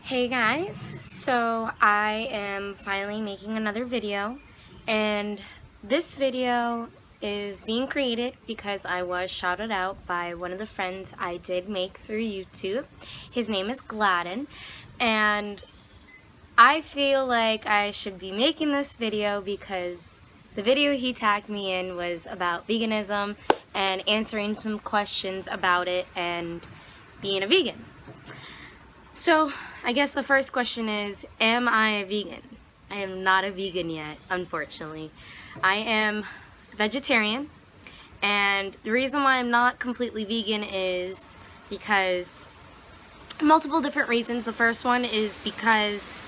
Hey guys, so I am finally making another video, and this video is being created because I was shouted out by one of the friends I did make through YouTube. His name is Gladden, and I feel like I should be making this video because the video he tagged me in was about veganism and answering some questions about it and being a vegan. So, I guess the first question is, am I a vegan? I am not a vegan yet, unfortunately. I am vegetarian, and the reason why I'm not completely vegan is because multiple different reasons. The first one is because,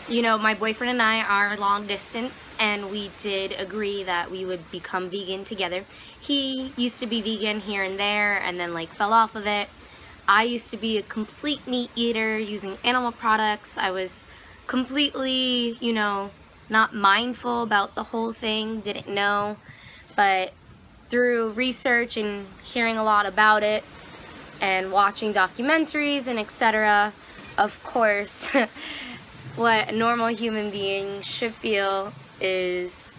my boyfriend and I are long distance, and we did agree that we would become vegan together. He used to be vegan here and there, and then fell off of it. I used to be a complete meat eater using animal products. I was completely, not mindful about the whole thing, didn't know. But through research and hearing a lot about it and watching documentaries and etc., of course, what a normal human being should feel is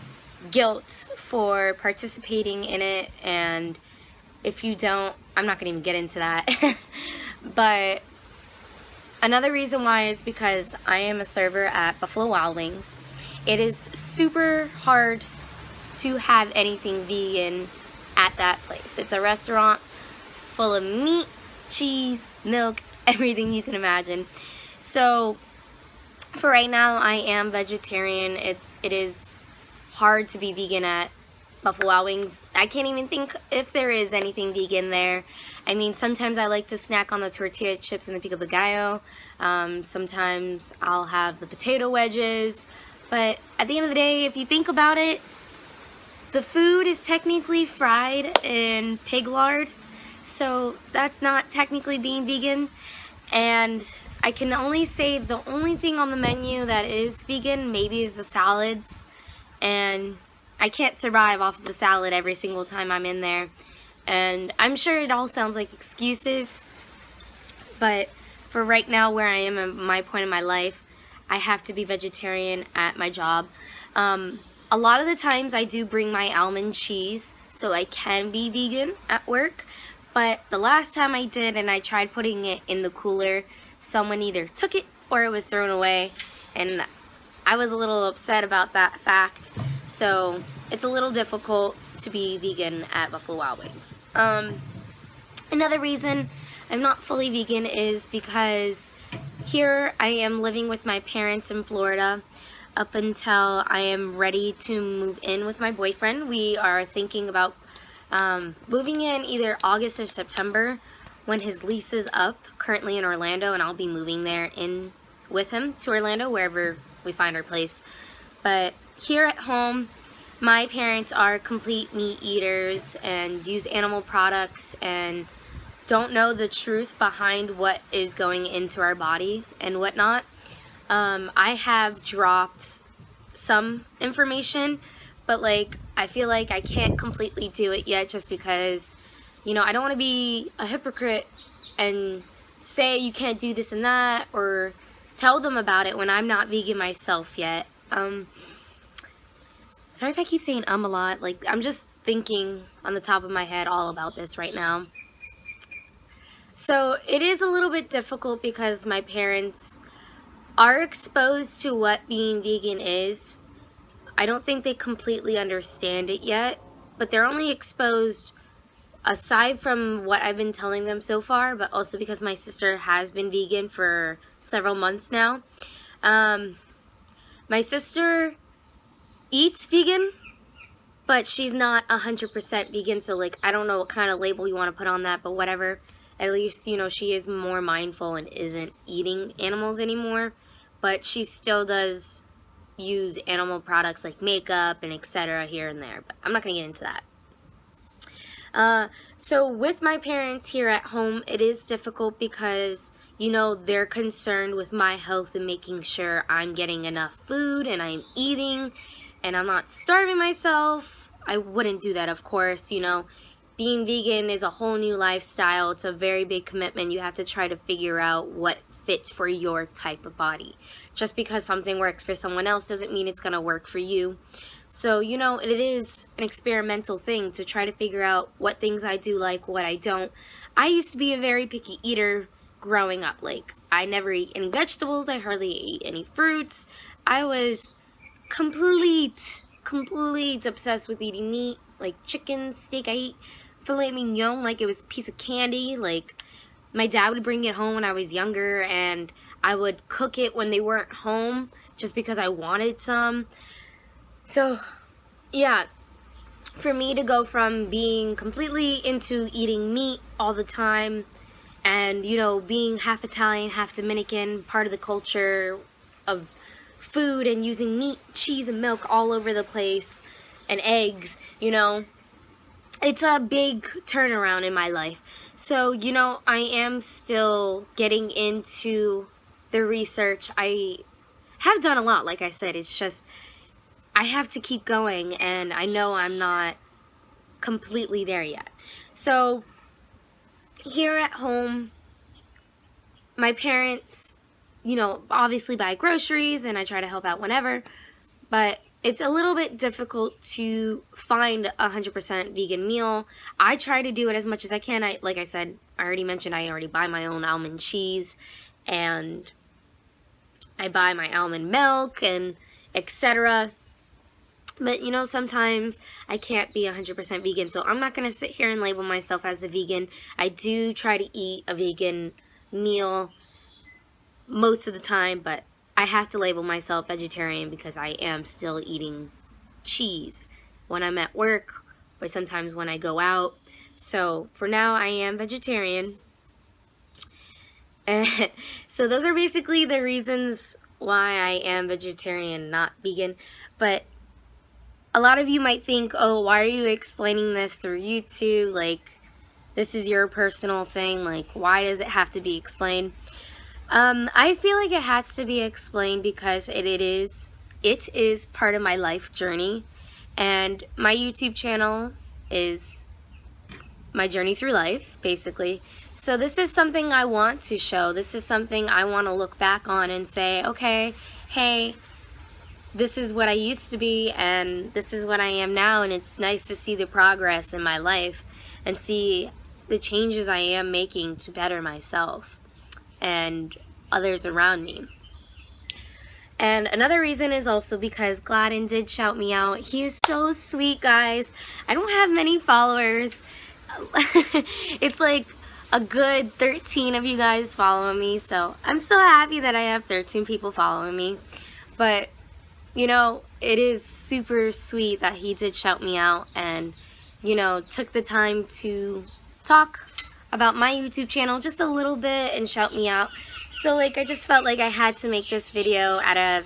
guilt for participating in it, and if you don't, I'm not gonna even get into that. But another reason why is because I am a server at Buffalo Wild Wings. It is super hard to have anything vegan at that place. It's a restaurant full of meat, cheese, milk, everything you can imagine. So for right now, I am vegetarian. It is hard to be vegan at Buffalo Wild Wings. I can't even think if there is anything vegan there. I mean, sometimes I like to snack on the tortilla chips and the pico de gallo. Sometimes I'll have the potato wedges. But at the end of the day, if you think about it, the food is technically fried in pig lard. So that's not technically being vegan. And I can only say the only thing on the menu that is vegan maybe is the salads. And I can't survive off of a salad every single time I'm in there. And I'm sure it all sounds like excuses, but for right now where I am at my point in my life, I have to be vegetarian at my job. A lot of the times I do bring my almond cheese so I can be vegan at work, but the last time I did and I tried putting it in the cooler, someone either took it or it was thrown away, and I was a little upset about that fact. So it's a little difficult to be vegan at Buffalo Wild Wings. Another reason I'm not fully vegan is because here I am living with my parents in Florida up until I am ready to move in with my boyfriend. We are thinking about moving in either August or September when his lease is up, currently in Orlando, and I'll be moving there in with him to Orlando, wherever we find our place. But here at home, my parents are complete meat eaters and use animal products and don't know the truth behind what is going into our body and whatnot. I have dropped some information, but I feel like I can't completely do it yet just because, I don't want to be a hypocrite and say you can't do this and that or tell them about it when I'm not vegan myself yet. Sorry if I keep saying a lot. I'm just thinking on the top of my head all about this right now. So it is a little bit difficult because my parents are exposed to what being vegan is. I don't think they completely understand it yet, but they're only exposed aside from what I've been telling them so far, but also because my sister has been vegan for several months now. My sister eats vegan, but she's not 100% vegan, so I don't know what kind of label you want to put on that, but whatever. At least, she is more mindful and isn't eating animals anymore, but she still does use animal products like makeup and etc. here and there, but I'm not going to get into that. So with my parents here at home, it is difficult because, they're concerned with my health and making sure I'm getting enough food and I'm eating and I'm not starving myself. I wouldn't do that, of course. Being vegan is a whole new lifestyle. It's a very big commitment. You have to try to figure out what fit for your type of body. Just because something works for someone else doesn't mean it's gonna work for you. So, you know, it is an experimental thing to try to figure out what things I do like, what I don't. I used to be a very picky eater growing up. Like, I never ate any vegetables, I hardly ate any fruits. I was complete obsessed with eating meat, like chicken, steak. I ate filet mignon like it was a piece of candy. Like, my dad would bring it home when I was younger, and I would cook it when they weren't home just because I wanted some. So, yeah, for me to go from being completely into eating meat all the time and, you know, being half Italian, half Dominican, part of the culture of food and using meat, cheese, and milk all over the place, and eggs, you know, it's a big turnaround in my life. So, you know, I am still getting into the research. I have done a lot, like I said. It's just, I have to keep going, and I know I'm not completely there yet. So, here at home, my parents, you know, obviously buy groceries, and I try to help out whenever, but it's a little bit difficult to find a 100% vegan meal. I try to do it as much as I can. Like I said, I already mentioned, I already buy my own almond cheese, and I buy my almond milk, and etc. But, you know, sometimes I can't be 100% vegan, so I'm not going to sit here and label myself as a vegan. I do try to eat a vegan meal most of the time, but I have to label myself vegetarian because I am still eating cheese when I'm at work or sometimes when I go out. So, for now, I am vegetarian. So, those are basically the reasons why I am vegetarian, not vegan. But a lot of you might think, oh, why are you explaining this through YouTube? Like, this is your personal thing. Like, why does it have to be explained? I feel like it has to be explained because it is part of my life journey. And my YouTube channel is my journey through life, basically. So this is something I want to show. This is something I want to look back on and say, okay, hey, this is what I used to be, and this is what I am now, and it's nice to see the progress in my life and see the changes I am making to better myself and others around me. And another reason is also because Gladden did shout me out. He is so sweet, guys. I don't have many followers. It's like a good 13 of you guys following me, so I'm so happy that I have 13 people following me. But you know, it is super sweet that he did shout me out and, you know, took the time to talk about my YouTube channel just a little bit and shout me out. So, like, I just felt like I had to make this video out of,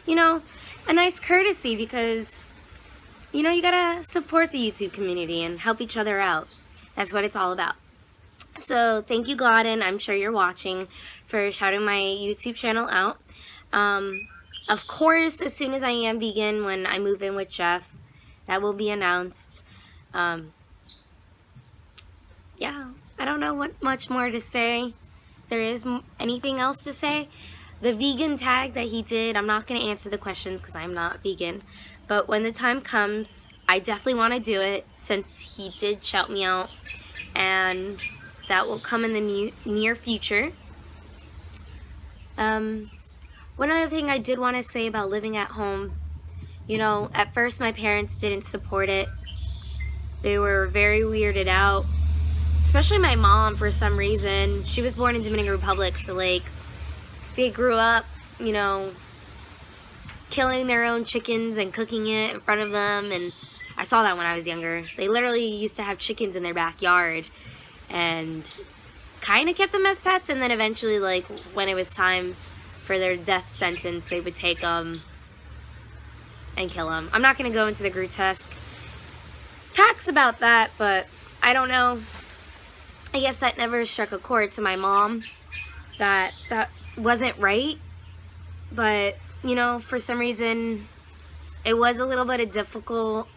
you know, a nice courtesy because, you know, you gotta support the YouTube community and help each other out. That's what it's all about. So, thank you, Gladden. I'm sure you're watching, for shouting my YouTube channel out. Of course, as soon as I am vegan, when I move in with Jeff, that will be announced. Yeah, I don't know what much more to say. There is anything else to say. The vegan tag that he did, I'm not going to answer the questions because I'm not vegan. But when the time comes, I definitely want to do it since he did shout me out. And that will come in the near future. One other thing I did want to say about living at home, you know, at first my parents didn't support it. They were very weirded out, especially my mom for some reason. She was born in Dominican Republic, so like they grew up, you know, killing their own chickens and cooking it in front of them, and I saw that when I was younger. They literally used to have chickens in their backyard and kind of kept them as pets, and then eventually, like, when it was time for their death sentence, they would take them and kill them. I'm not going to go into the grotesque facts about that, but I don't know. I guess that never struck a chord to my mom. That wasn't right. But, you know, for some reason, it was a little bit of a difficult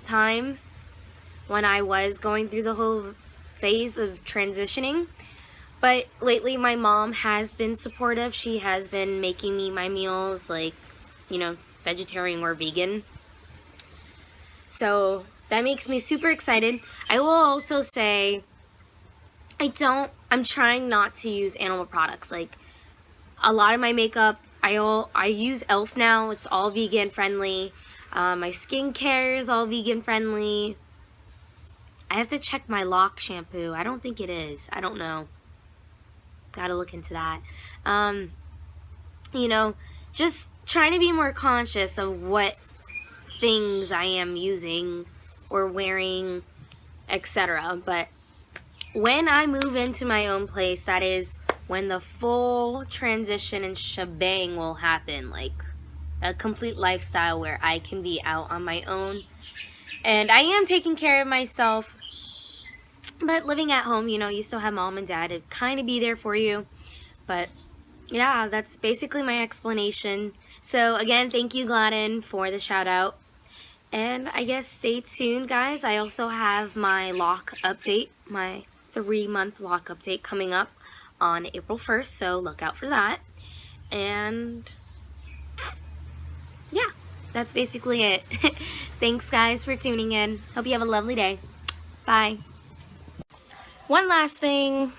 time when I was going through the whole phase of transitioning. But lately my mom has been supportive. She has been making me my meals, like, you know, vegetarian or vegan. So that makes me super excited. I will also say I'm trying not to use animal products. Like, a lot of my makeup, I use e.l.f. now. It's all vegan friendly. My skincare is all vegan friendly. I have to check my lock shampoo. I don't think it is. I don't know. Gotta look into that. You know, just trying to be more conscious of what things I am using or wearing, etc. But when I move into my own place, that is when the full transition and shebang will happen, like a complete lifestyle where I can be out on my own. And I am taking care of myself, but living at home, you know, you still have mom and dad to kind of be there for you. But yeah, that's basically my explanation. So again, thank you, Gladden, for the shout out. And I guess stay tuned, guys. I also have my lock update, my 3-month lock update coming up on April 1st, so look out for that. And yeah, that's basically it. Thanks, guys, for tuning in. Hope you have a lovely day. Bye. One last thing.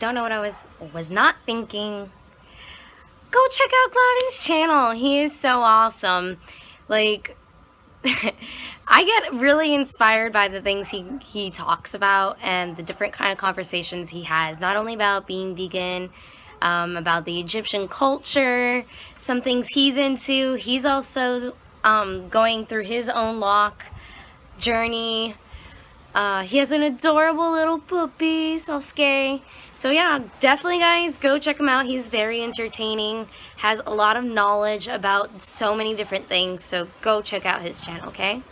Don't know what I was not thinking. Go check out Gladden's channel. He is so awesome. Like, I get really inspired by the things he talks about and the different kind of conversations he has, not only about being vegan, about the Egyptian culture, some things he's into. He's also going through his own lock journey. He has an adorable little puppy, Sosuke. So yeah, definitely guys, go check him out. He's very entertaining, has a lot of knowledge about so many different things. So go check out his channel, okay?